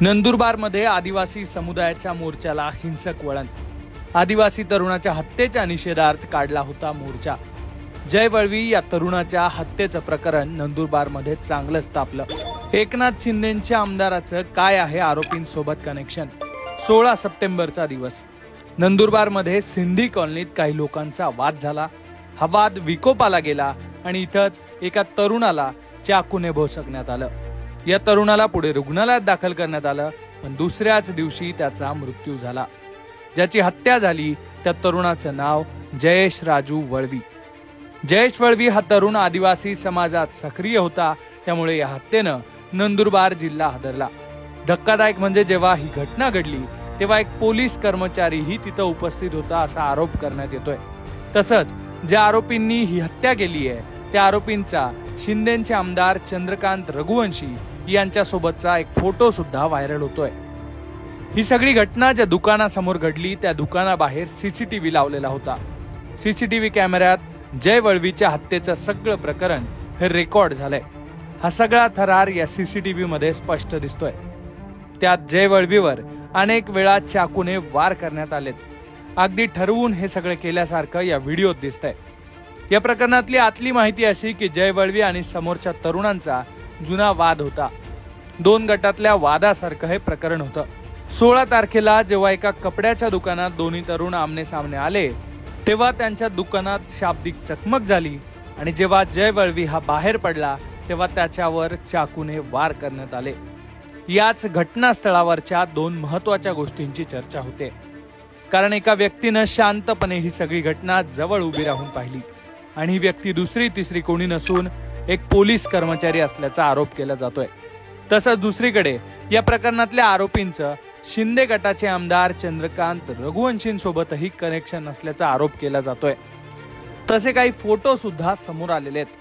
नंदुरबारमध्ये आदिवासी समुदायाच्या मोर्चाला हिंसक वळण। आदिवासी तरुणाच्या हत्येच्या निषेधार्थ काढला होता मोर्चा। जय वळवी या तरुणाच्या हत्येचं प्रकरण नंदुरबारमध्ये चांगलंच तापलं। एकनाथ शिंदेंच्या आमदाराचं काय आहे आरोपींसोबत कनेक्शन? 16 सप्टेंबरचा दिवस नंदुरबारमध्ये सिंधी कॉलनीत काही लोकांचा वाद झाला। हा वाद विकोपाला गेला आणि इथंच एका तरुणाला चाकूने भोसकण्यात आलं। या तरुणाला पुढे रुग्णालयात दाखल करण्यात आलं, पण दुसऱ्याच दिवशी त्याचा मृत्यू झाला। ज्याची हत्या झाली त्या तरुणाचं नाव जयेश राजू वळवी। जयेश वळवी हा तरुण आदिवासी समाजात सक्रिय होता, त्यामुळे या हत्येनं नंदुरबार जिल्हा हादरला। धक्कादायक म्हणजे जेव्हा ही घटना घडली तेव्हा एक पोलीस कर्मचारीही तिथं उपस्थित होता असा आरोप करण्यात येतोय। तसंच ज्या आरोपींनी ही हत्या केली आहे त्या आरोपींचा शिंदेचे आमदार चंद्रकांत रघुवंशी यांच्यासोबतचा एक फोटो सुद्धा व्हायरल होतोय। ही सगळी घटना ज्या दुकानासमोर घडली त्या दुकानाबाहेर सीसीटीव्ही लावलेला होता। सीसीटीव्ही कॅमेऱ्यात जय वळवीच्या हत्येचं सगळं प्रकरण हे रेकॉर्ड झालंय। हा सगळा थरार या सीसीटीव्ही मध्ये स्पष्ट दिसतोय। त्यात जय वळवीवर अनेक वेळा चाकूने वार करण्यात आलेत। अगदी ठरवून हे सगळं केल्यासारखं या व्हिडिओत दिसतंय। या प्रकरणातली आतली माहिती अशी की जय वळवी आणि समोरच्या तरुणांचा जुना वाद होता। दोन गटातल्या वादासारखं हे प्रकरण होतं। 16 तारखेला जेव्हा एका कपड्याच्या दुकानात दोन्ही तरुण आमने सामने आले तेव्हा त्यांच्या दुकानात शाब्दिक चकमक झाली आणि जेव्हा जय वळवी हा बाहेर पडला तेव्हा त्याच्यावर चाकूने वार करण्यात आले। याच घटनास्थळावरच्या दोन महत्त्वाच्या गोष्टींची चर्चा होते, कारण एका व्यक्तीनं शांतपणे ही सगळी घटना जवळ उभी राहून पाहिली आणि ही व्यक्ती दुसरी तिसरी कोणी नसून एक पोलीस कर्मचारी असल्याचा आरोप केला जातोय। तसंच दुसरीकडे या प्रकरणातल्या आरोपींचं शिंदे गटाचे आमदार चंद्रकांत रघुवंशींसोबतही कनेक्शन असल्याचा आरोप केला जातोय। तसे काही फोटो सुद्धा समोर आलेले आहेत।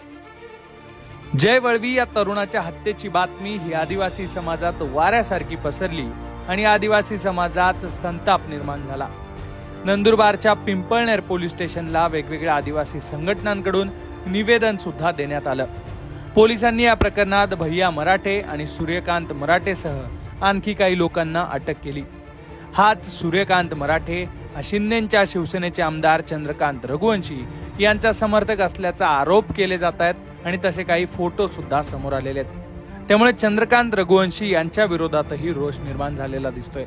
जय वळवी या तरुणाच्या हत्येची बातमी ही आदिवासी समाजात वाऱ्यासारखी पसरली आणि आदिवासी समाजात संताप निर्माण झाला। नंदुरबारच्या पिंपळनेर पोलीस स्टेशनला वेगवेगळ्या आदिवासी संघटनांकडून निवेदन सुद्धा देण्यात आलं। पोलिसांनी या प्रकरणात भैया मराठे आणि सूर्यकांत मराठेसह आणखी काही लोकांना अटक केली। हाच सूर्यकांत मराठे हा शिंदेच्या शिवसेनेचे आमदार चंद्रकांत रघुवंशी यांचा समर्थक असल्याचा आरोप केले जात आहेत आणि तसे काही फोटो सुद्धा समोर आलेले आहेत। त्यामुळे चंद्रकांत रघुवंशी यांच्या विरोधातही रोष निर्माण झालेला दिसतोय।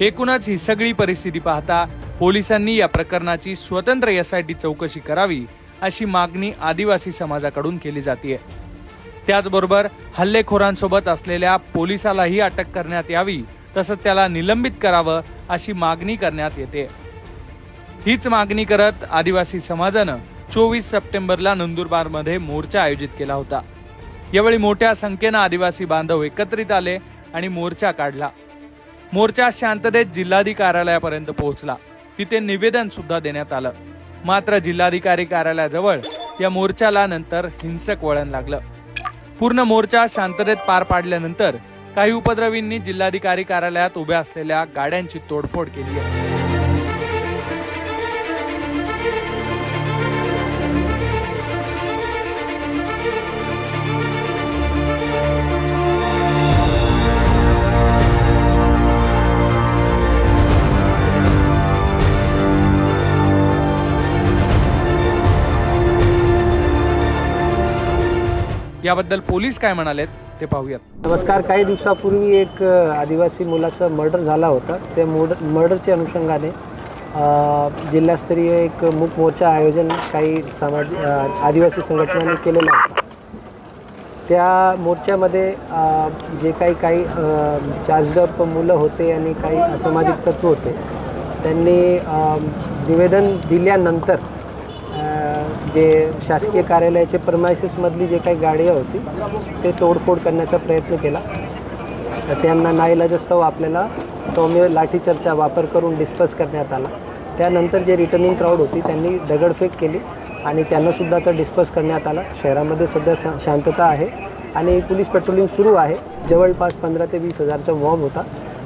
एकूणच ही सगळी परिस्थिती पाहता पोलिसांनी या प्रकरणाची स्वतंत्र एसआयटी चौकशी करावी अशी मागणी आदिवासी समाजाकडून केली जाते। त्याचबरोबर हल्लेखोरांसोबत असलेल्या पोलिसालाही अटक करण्यात यावी, तसंच त्याला निलंबित करावं अशी मागणी करण्यात येते। हीच मागणी करत आदिवासी समाजानं 24 सप्टेंबरला नंदुरबारमध्ये मोर्चा आयोजित केला होता। यावेळी मोठ्या संख्येनं आदिवासी बांधव एकत्रित आले आणि मोर्चा काढला। मोर्चा शांततेत जिल्हाधिकारी कार्यालयापर्यंत पोहोचला। तिथे निवेदन सुद्धा देण्यात आलं। मात्र जिल्हाधिकारी कार्यालयाजवळ या मोर्चाला नंतर हिंसक वळण लागलं। पूर्ण मोर्चा शांततेत पार पाडल्यानंतर काही उपद्रवींनी जिल्हाधिकारी कार्यालयात उभ्या असलेल्या गाड्यांची तोडफोड केली आहे। याबद्दल पोलीस काय म्हणालेत ते पाहूयात। नमस्कार। काही दिवसापूर्वी एक आदिवासी मुलाचा मर्डर झाला होता। त्या मर्डरच्या अनुषंगाने जिल्हास्तरीय एक मूक मोर्चा आयोजन काही आदिवासी संघटनांनी केलेलं होतं। त्या मोर्चामध्ये जे काही चार्जड मुलं होते आणि काही असामाजिक तत्व होते, त्यांनी निवेदन दिल्यानंतर जे शासकीय कार्यालयाचे प्रेमाइसेसमधली जे काही गाडी होती ते तोडफोड करण्याचा प्रयत्न केला। त्यांना नाईलाजास्तव आपल्याला सौम्य लाठीचार्जचा वापर करून डिस्पर्स करण्यात आला। त्यानंतर जे रिटर्निंग क्राऊड होती त्यांनी दगडफेक केली आणि त्यांनासुद्धा आता डिस्पर्स करण्यात आला। शहरामध्ये सध्या शांतता आहे आणि पोलीस पेट्रोलिंग सुरू आहे। जवळपास 15 ते 20 हजारचा मॉब होता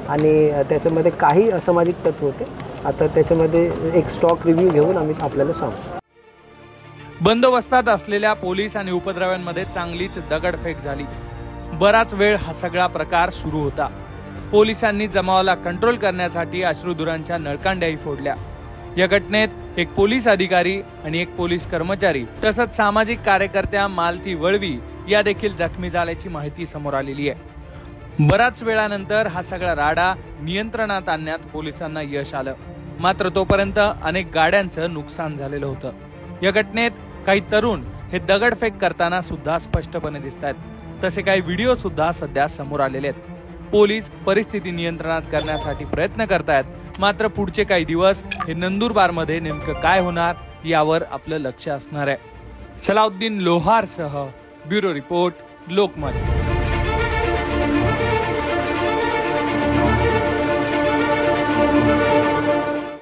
आणि त्याच्यामध्ये काही असामाजिक तत्व होते आता त्याच्यामध्ये एक स्टॉक रिव्ह्यू घेऊन आम्ही आपल्याला सांगू. बंदोबस्तात असलेल्या पोलीस आणि उपद्रव्यांमध्ये चांगलीच दगडफेक झाली. बराच वेळ हा सगळा प्रकार सुरू होता. पोलिसांनी जमावाला कंट्रोल करण्यासाठी अश्रुधुरांच्या नळकांड्याही फोडल्या. या घटनेत एक पोलीस अधिकारी आणि एक पोलीस कर्मचारी तसंच सामाजिक कार्यकर्त्या मालती वळवी या देखील जखमी झाल्याची माहिती समोर आलेली आहे. बराच वेळानंतर हा सगळा राडा नियंत्रणात आणण्यात पोलिसांना यश आलं. मात्र तोपर्यंत अनेक गाड्यांचं नुकसान झालेलं होतं. या घटनेत काही तरुण हे दगडफेक करताना सुद्धा स्पष्टपणे दिसत आहेत. तसे काही व्हिडिओ सुद्धा सध्या समोर आलेले आहेत. पोलीस परिस्थिती नियंत्रणात करण्यासाठी प्रयत्न करतायत. मात्र पुढचे काही दिवस हे नंदुरबारमध्ये नेमकं काय होणार यावर आपलं लक्ष असणार आहे. सलाउद्दीन लोहारसह ब्युरो रिपोर्ट, लोकमत.